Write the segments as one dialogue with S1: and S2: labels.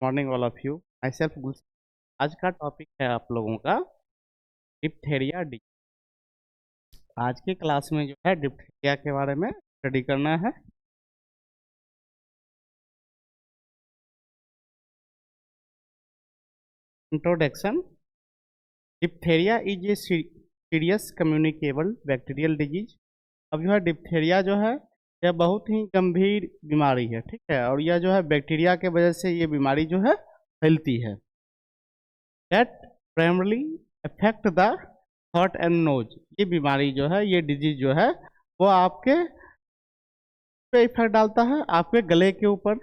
S1: Morning all of you. Myself Gulshan. आज का topic है आप लोगों का डिप्थेरिया डी। आज की क्लास में जो है डिप्थेरिया के बारे में स्टडी करना है। Introduction. Diphtheria is a serious communicable bacterial disease. अब जो है डिप्थेरिया जो है यह बहुत ही गंभीर बीमारी है, ठीक है। और यह जो है बैक्टीरिया के वजह से ये बीमारी जो है फैलती है। That primarily affect the throat and nose. ये बीमारी जो है, ये डिजीज जो है वो आपके पे इफेक्ट डालता है, आपके गले के ऊपर।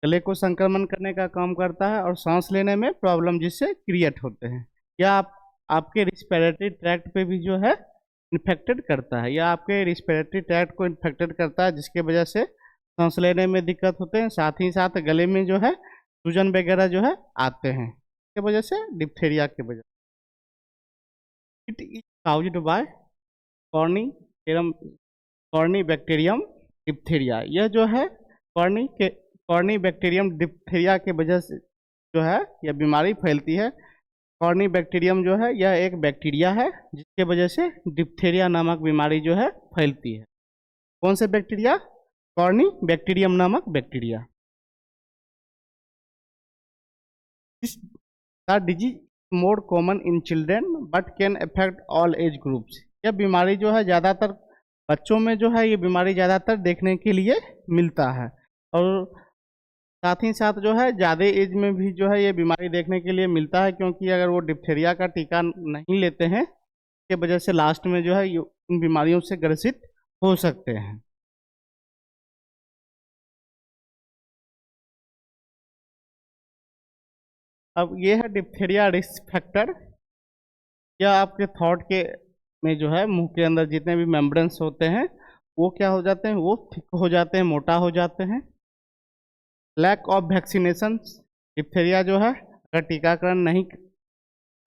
S1: गले को संक्रमण करने का काम करता है और सांस लेने में प्रॉब्लम जिससे क्रिएट होते हैं। या आपके रिस्पिरेटरी ट्रैक्ट पे भी जो है इन्फेक्टेड करता है, या आपके रिस्पिरेटरी ट्रैक्ट को इन्फेक्टेड करता है, जिसके वजह से सांस लेने में दिक्कत होते हैं। साथ ही साथ गले में जो है सूजन वगैरह जो है आते हैं, इसके वजह से डिप्थेरिया के वजह। It is caused bye corny bacterium diphtheria. यह जो है कॉर्नी बैक्टीरियम डिप्थेरिया के वजह से जो है यह बीमारी फैलती है। कॉर्नी बैक्टीरियम जो है यह एक बैक्टीरिया है जिसके वजह से डिप्थेरिया नामक बीमारी जो है फैलती है। कौन से बैक्टीरिया? कॉर्नी बैक्टीरियम नामक bacteria. The disease more common in children but can affect all age groups. यह बीमारी जो है ज़्यादातर बच्चों में जो है ये बीमारी ज़्यादातर देखने के लिए मिलता है, और साथ ही साथ जो है ज़्यादा एज में भी जो है ये बीमारी देखने के लिए मिलता है, क्योंकि अगर वो डिप्थेरिया का टीका नहीं लेते हैं इसके वजह से लास्ट में जो है इन बीमारियों से ग्रसित हो सकते हैं। अब ये है डिप्थेरिया रिस्क फैक्टर। यह आपके थॉट के में जो है मुंह के अंदर जितने भी मेम्ब्रेन्स होते हैं वो क्या हो जाते हैं, वो थिक हो जाते हैं, मोटा हो जाते हैं। Lack of vaccination. डिप्थेरिया जो है अगर टीकाकरण नहीं,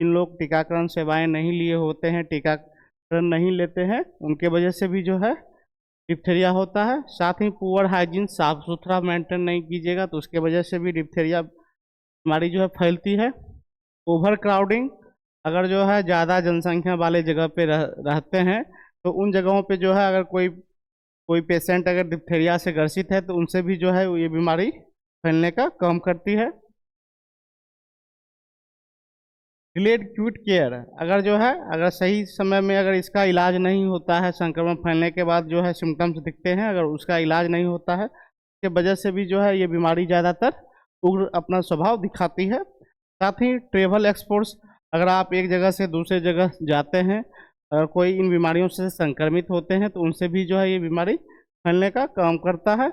S1: इन लोग टीकाकरण सेवाएं नहीं लिए होते हैं, टीकाकरण नहीं लेते हैं, उनके वजह से भी जो है डिप्थेरिया होता है। साथ ही पुअर हाइजीन, साफ सुथरा मेंटेन नहीं कीजिएगा तो उसके वजह से भी डिप्थेरिया बीमारी जो है फैलती है। Over crowding. अगर जो है ज़्यादा जनसंख्या वाले जगह पे रहते हैं तो उन जगहों पे जो है अगर कोई पेशेंट अगर डिप्थेरिया से ग्रसित है तो उनसे भी जो है ये बीमारी फैलने का काम करती है। Delayed cute care. अगर सही समय में अगर इसका इलाज नहीं होता है, संक्रमण फैलने के बाद जो है सिम्टम्स दिखते हैं, अगर उसका इलाज नहीं होता है इसके वजह से भी जो है ये बीमारी ज़्यादातर उग्र अपना स्वभाव दिखाती है। साथ ही ट्रेवल एक्सपोर्ट्स। अगर आप एक जगह से दूसरे जगह जाते हैं, अगर कोई इन बीमारियों से संक्रमित होते हैं तो उनसे भी जो है ये बीमारी फैलने का काम करता है।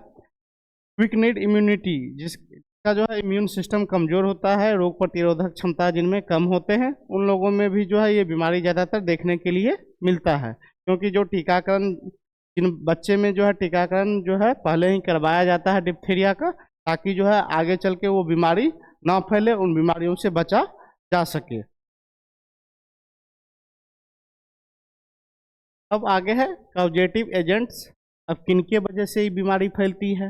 S1: Weakened immunity. जिसका जो है इम्यून सिस्टम कमज़ोर होता है, रोग प्रतिरोधक क्षमता जिनमें कम होते हैं, उन लोगों में भी जो है ये बीमारी ज़्यादातर देखने के लिए मिलता है। क्योंकि जो टीकाकरण, जिन बच्चे में जो है टीकाकरण जो है पहले ही करवाया जाता है डिप्थेरिया का, ताकि जो है आगे चल के वो बीमारी ना फैले, उन बीमारियों से बचा जा सके। अब आगे है कॉजेटिव एजेंट्स। अब किनके वजह से ये बीमारी फैलती है?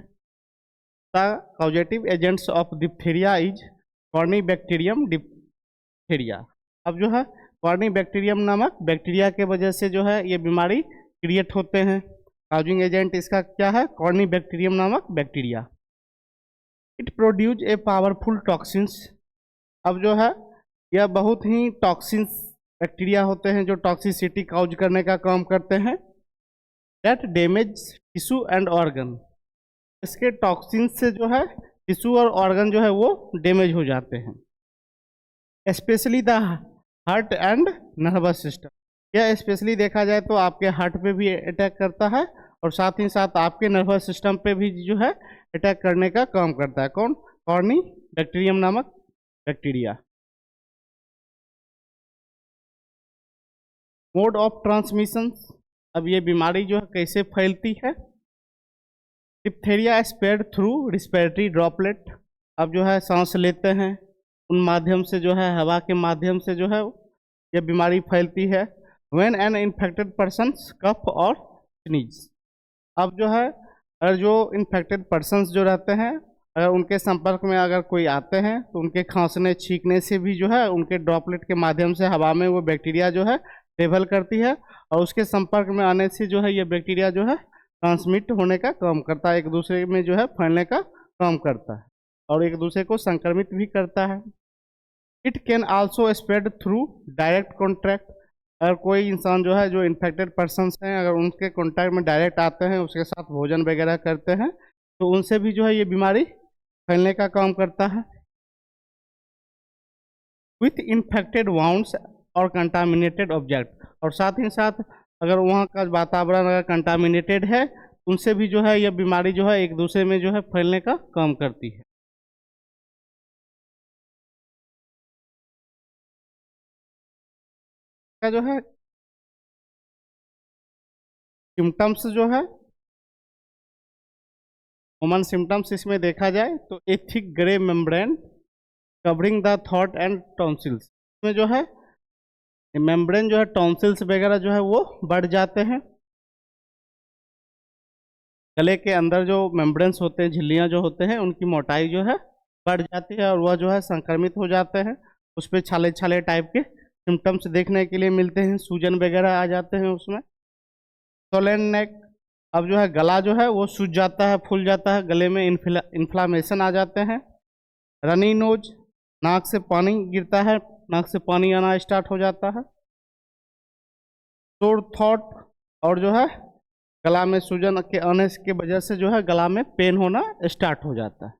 S1: The causative agents of diphtheria is corny bacterium diphtheria. अब जो है कॉर्नी बैक्टीरियम नामक बैक्टीरिया के वजह से जो है ये बीमारी क्रिएट होते हैं। काउजिंग एजेंट इसका क्या है? कॉर्नी बैक्टीरियम नामक bacteria. It produce a powerful toxins. अब जो है यह बहुत ही टॉक्सिन्स बैक्टीरिया होते हैं जो टॉक्सिसिटी काउज करने का काम करते हैं। That damage tissue and organ. इसके टॉक्सिन से जो है टिश्यू और ऑर्गन जो है वो डैमेज हो जाते हैं। Specially the heart and nervous system. यह स्पेशली देखा जाए तो आपके हार्ट पे भी अटैक करता है, और साथ ही साथ आपके नर्वस सिस्टम पे भी जो है अटैक करने का काम करता है। कौन? कॉर्नी बैक्टीरियम नामक बैक्टीरिया। Mode of transmission. अब ये बीमारी जो है कैसे फैलती है? Diphtheria spread through respiratory droplet. अब जो है सांस लेते हैं उन माध्यम से जो है हवा के माध्यम से जो है ये बीमारी फैलती है। व्हेन एन इन्फेक्टेड पर्सन कफ और स्नीज। अब जो है जो इन्फेक्टेड पर्सन्स जो रहते हैं अगर उनके संपर्क में अगर कोई आते हैं तो उनके खांसने छींकने से भी जो है उनके ड्रॉपलेट के माध्यम से हवा में वो बैक्टीरिया जो है ट्रेवल करती है, और उसके संपर्क में आने से जो है ये बैक्टीरिया जो है ट्रांसमिट होने का काम करता है, एक दूसरे में जो है फैलने का काम करता है और एक दूसरे को संक्रमित भी करता है। It can also spread through direct contact. अगर कोई इंसान जो है जो इन्फेक्टेड पर्सनस हैं अगर उनके कॉन्टैक्ट में डायरेक्ट आते हैं, उसके साथ भोजन वगैरह करते हैं, तो उनसे भी जो है ये बीमारी फैलने का काम करता है। विथ इन्फेक्टेड वाउंड्स और कंटामिनेटेड ऑब्जेक्ट, और साथ ही साथ अगर वहाँ का वातावरण अगर कंटामिनेटेड है उनसे भी जो है यह बीमारी जो है एक दूसरे में जो है फैलने का काम करती है। का जो है सिम्टम्स जो है कॉमन सिम्टम्स इसमें देखा जाए तो ए thick grey membrane covering the throat and tonsils, इसमें जो है मेम्ब्रेन जो है टॉन्सिल्स वगैरह जो है वो बढ़ जाते हैं। गले के अंदर जो मेम्ब्रेन्स होते हैं, झिल्लियाँ जो होते हैं, उनकी मोटाई जो है बढ़ जाती है और वह जो है संक्रमित हो जाते हैं। उस पर छाले छाले टाइप के सिम्टम्स देखने के लिए मिलते हैं, सूजन वगैरह आ जाते हैं उसमें। सोलेन नेक, अब जो है गला जो है वो सूज जाता है, फूल जाता है, गले में इन्फ्लामेशन आ जाते हैं। रनी नोज, नाक से पानी गिरता है, नाक से पानी आना स्टार्ट हो जाता है। सोर थ्रोट, और जो है गला में सूजन के आने की वजह से जो है गला में पेन होना स्टार्ट हो जाता है।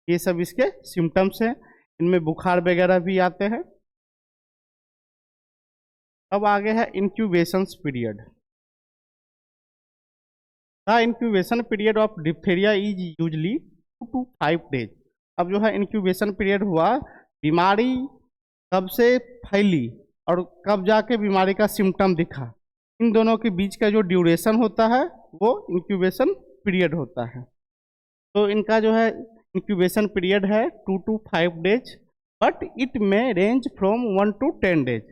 S1: ये सब इसके सिम्टम्स हैं। इनमें बुखार वगैरह भी आते हैं। अब आगे है incubation period. The incubation period of diphtheria is usually 2 to 5 days। अब जो है इंक्यूबेशन पीरियड हुआ, बीमारी कब से फैली और कब जाके बीमारी का सिम्टम दिखा, इन दोनों के बीच का जो ड्यूरेशन होता है वो इंक्यूबेशन पीरियड होता है। तो इनका जो है इंक्यूबेशन पीरियड है 2 to 5 days, बट इट में रेंज फ्रॉम 1 to 10 days।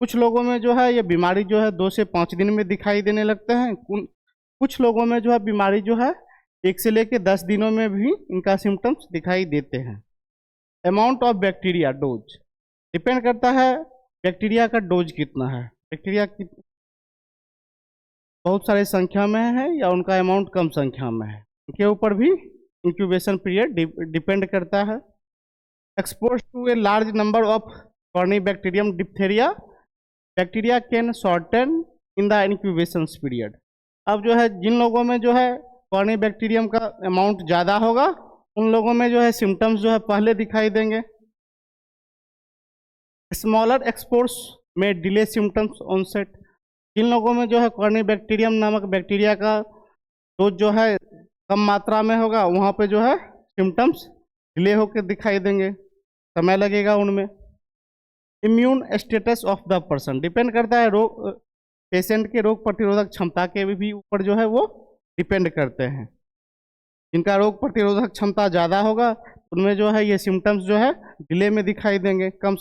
S1: कुछ लोगों में जो है ये बीमारी जो है 2 से 5 दिन में दिखाई देने लगते हैं। कुछ लोगों में जो है बीमारी जो है 1 से लेकर 10 दिनों में भी इनका सिम्टम्स दिखाई देते हैं। Amount of bacteria dose, depend करता है बैक्टीरिया का डोज कितना है। बैक्टीरिया बहुत सारी संख्या में है या उनका अमाउंट कम संख्या में है, इनके ऊपर भी इंक्यूबेशन पीरियड डिपेंड करता है। Expose to a large number of corynebacterium diphtheria, bacteria can shorten in the incubation period. अब जो है जिन लोगों में जो है कॉर्नीबैक्टीरियम का अमाउंट ज़्यादा होगा उन लोगों में जो है सिम्टम्स जो है पहले दिखाई देंगे। स्मॉलर एक्सपोर्स में डिले सिम्टम्स ऑनसेट, जिन लोगों में जो है कॉर्नीबैक्टीरियम नामक बैक्टीरिया का डोज जो है कम मात्रा में होगा वहाँ पे जो है सिम्टम्स डिले होकर दिखाई देंगे, समय लगेगा उनमें। Immune status of the person, depend करता है रोग पेशेंट के रोग प्रतिरोधक क्षमता के भी ऊपर जो है वो डिपेंड करते हैं। जिनका रोग प्रतिरोधक क्षमता ज़्यादा होगा उनमें जो है ये सिम्टम्स जो है डिले में दिखाई देंगे, कम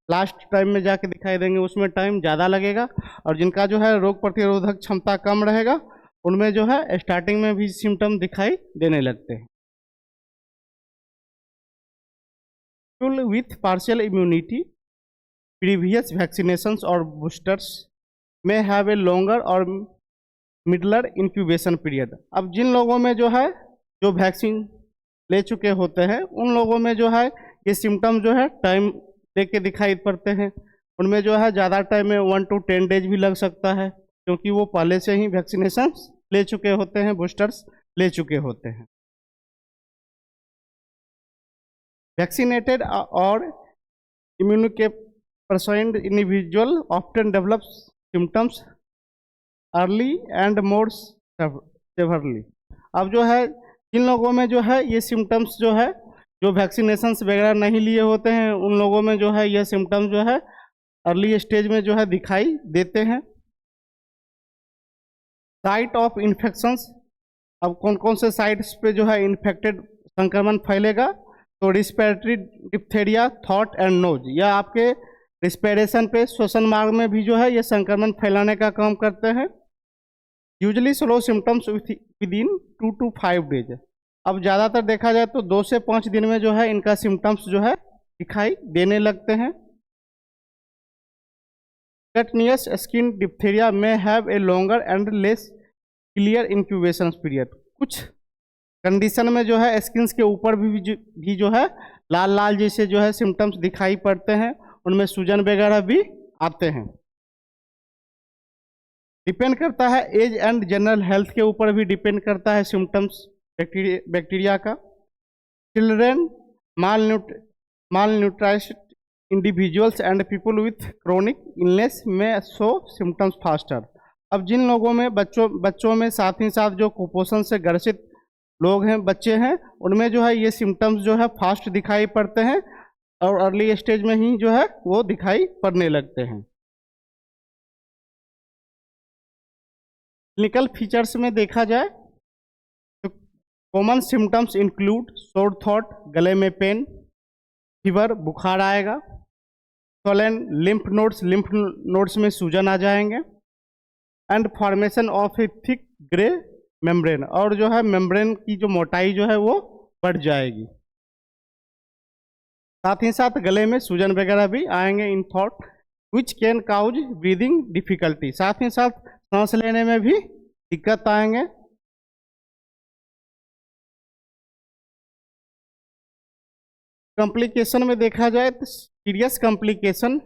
S1: लास्ट टाइम में जाके दिखाई देंगे, उसमें टाइम ज़्यादा लगेगा। और जिनका जो है रोग प्रतिरोधक क्षमता कम रहेगा उनमें जो है स्टार्टिंग में भी सिम्टम दिखाई देने लगते हैं। With partial immunity, previous vaccinations और बूस्टर्स में हैव ए लॉन्गर और मिडलर इंक्यूबेशन पीरियड। अब जिन लोगों में जो है जो वैक्सीन ले चुके होते हैं उन लोगों में जो है ये सिम्टम जो है टाइम लेके दिखाई पड़ते हैं। उनमें जो है ज़्यादा टाइम में 1 to 10 days भी लग सकता है, क्योंकि वो पहले से ही वैक्सीनेशन ले चुके होते हैं, बूस्टर्स ले चुके होते हैं। वैक्सीनेटेड और immunodeficient individual often develop symptoms early and more severely. अब जो है जिन लोगों में जो है ये सिम्टम्स जो है जो वैक्सीनेशंस वगैरह नहीं लिए होते हैं उन लोगों में जो है यह सिम्टम्स जो है अर्ली स्टेज में जो है दिखाई देते हैं। साइट ऑफ इन्फेक्शंस, अब कौन कौन से साइट्स पे जो है इन्फेक्टेड संक्रमण फैलेगा, तो respiratory diphtheria, throat and nose, यह आपके रिस्पिरेशन पे श्वसन मार्ग में भी जो है ये संक्रमण फैलाने का काम करते हैं। Usually slow symptoms with in 2 to 5 days, अब ज़्यादातर देखा जाए तो 2 से 5 दिन में जो है इनका सिम्टम्स जो है दिखाई देने लगते हैं। Cutaneous skin diphtheria may have a longer and less clear incubation period। कुछ कंडीशन में जो है स्किन के ऊपर भी जो है लाल लाल जैसे जो है सिम्टम्स दिखाई पड़ते हैं, उनमें सूजन वगैरह भी आते हैं। डिपेंड करता है एज एंड जनरल हेल्थ के ऊपर भी डिपेंड करता है सिम्टम्स बैक्टीरिया का। Children, malnourished individuals and people with chronic illness may show symptoms faster। अब जिन लोगों में बच्चों में साथ ही साथ जो कुपोषण से ग्रसित लोग हैं, बच्चे हैं, उनमें जो है ये सिम्टम्स जो है फास्ट दिखाई पड़ते हैं और अर्ली स्टेज में ही जो है वो दिखाई पड़ने लगते हैं। क्लिनिकल फीचर्स में देखा जाए तो common symptoms include sore throat, गले में पेन, फीवर, बुखार आएगा, स्वोलन लिम्फ नोड्स में सूजन आ जाएंगे, and formation of A thick grey membrane, और जो है मेम्ब्रेन की जो मोटाई जो है वो बढ़ जाएगी। साथ ही साथ गले में सूजन वगैरह भी आएंगे इन थॉट which can cause breathing difficulty, साथ ही साथ सांस लेने में भी दिक्कत आएंगे। कॉम्प्लिकेशन में देखा जाए तो serious complication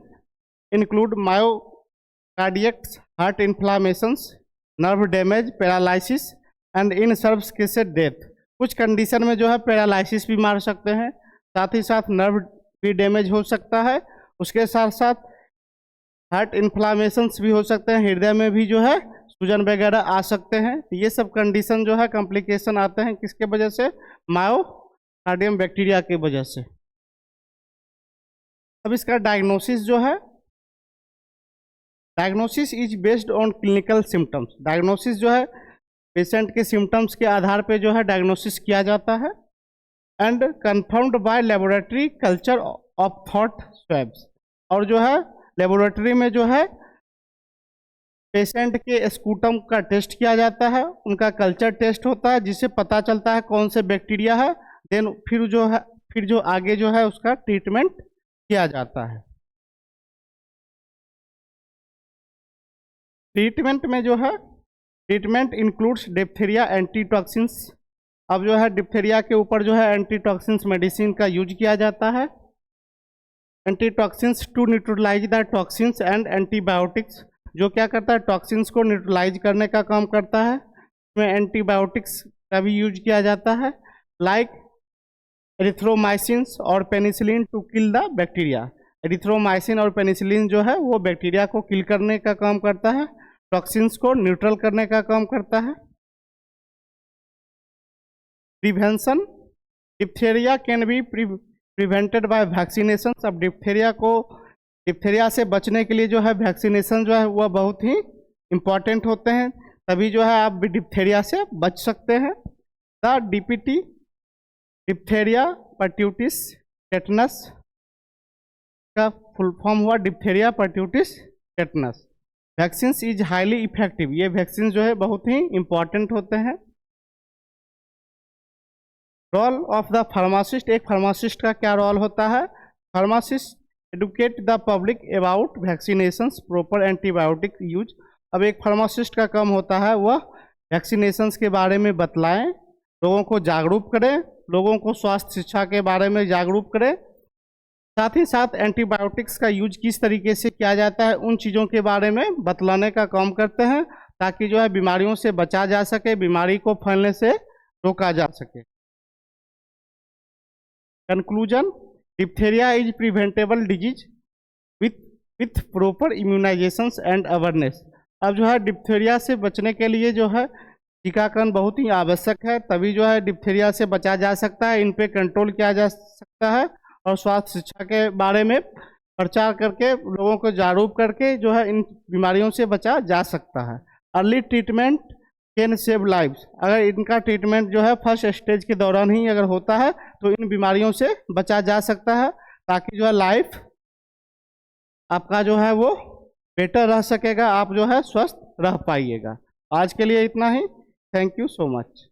S1: include myocardial heart inflammations, nerve damage, paralysis and in severe cases death. कुछ कंडीशन में जो है पैरालिसिस भी मार सकते हैं, साथ ही साथ नर्व भी डैमेज हो सकता है, उसके साथ साथ हार्ट इन्फ्लामेशंस भी हो सकते हैं, हृदय में भी जो है सूजन वगैरह आ सकते हैं। ये सब कंडीशन जो है कॉम्प्लिकेशन आते हैं किसके वजह से, मायोकार्डियम बैक्टीरिया की वजह से। अब इसका डायग्नोसिस जो है, diagnosis is based on clinical symptoms. Diagnosis जो है पेशेंट के सिम्टम्स के आधार पे जो है डायग्नोसिस किया जाता है, and confirmed by laboratory culture of throat swabs, और जो है लेबोरेटरी में जो है पेशेंट के स्कूटम का टेस्ट किया जाता है, उनका कल्चर टेस्ट होता है जिससे पता चलता है कौन से बैक्टीरिया है, देन फिर जो आगे जो है उसका ट्रीटमेंट किया जाता है। ट्रीटमेंट में जो है ट्रीटमेंट इंक्लूड्स डिप्थेरिया एंटीटॉक्सिन्स। अब जो है डिप्थेरिया के ऊपर जो है एंटीटॉक्सिन्स मेडिसिन का यूज किया जाता है। Antitoxins to neutralise the toxins and antibiotics, जो क्या करता है टॉक्सिन्स को न्यूट्रलाइज करने का काम करता है। इसमें एंटीबायोटिक्स का भी यूज किया जाता है, लाइक एरिथ्रोमाइसिन्स और penicillin to kill the bacteria. Erythromycin और पेनिसिलिन जो है वो बैक्टीरिया को किल करने का काम करता है, टॉक्सिन्स को न्यूट्रल करने का काम करता है। Prevention, diphtheria can be prevented by vaccination. अब डिप्थेरिया से बचने के लिए जो है वैक्सीनेशन जो है वह बहुत ही इम्पॉर्टेंट होते हैं, तभी जो है आप भी डिप्थेरिया से बच सकते हैं। The DPT, diphtheria pertussis tetanus का फुल फॉर्म हुआ diphtheria pertussis tetanus. Vaccines is highly effective, ये वैक्सीन जो है बहुत ही इम्पॉर्टेंट होते हैं। रोल ऑफ द फार्मासिस्ट, एक फार्मासिस्ट का क्या रोल होता है। Pharmacist educate the public about vaccinations, proper antibiotic use. अब एक फार्मासिस्ट का काम होता है वह वैक्सीनेशंस के बारे में बतलाएं, लोगों को जागरूक करें, लोगों को स्वास्थ्य शिक्षा के बारे में जागरूक करें, साथ ही साथ एंटीबायोटिक्स का यूज किस तरीके से किया जाता है उन चीज़ों के बारे में बतलाने का काम करते हैं, ताकि जो है बीमारियों से बचा जा सके, बीमारी को फैलने से रोका जा सके। Conclusion, diphtheria is preventable disease with proper immunisations and awareness. अब जो है डिप्थेरिया से बचने के लिए जो है टीकाकरण बहुत ही आवश्यक है, तभी जो है डिप्थेरिया से बचा जा सकता है, इन पे कंट्रोल किया जा सकता है, और स्वास्थ्य शिक्षा के बारे में प्रचार करके लोगों को जागरूक करके जो है इन बीमारियों से बचा जा सकता है। Early treatment can save lives, अगर इनका ट्रीटमेंट जो है फर्स्ट स्टेज के दौरान ही अगर होता है तो इन बीमारियों से बचा जा सकता है, ताकि जो है लाइफ आपका जो है वो बेटर रह सकेगा, आप जो है स्वस्थ रह पाइएगा। आज के लिए इतना ही, थैंक यू सो मच।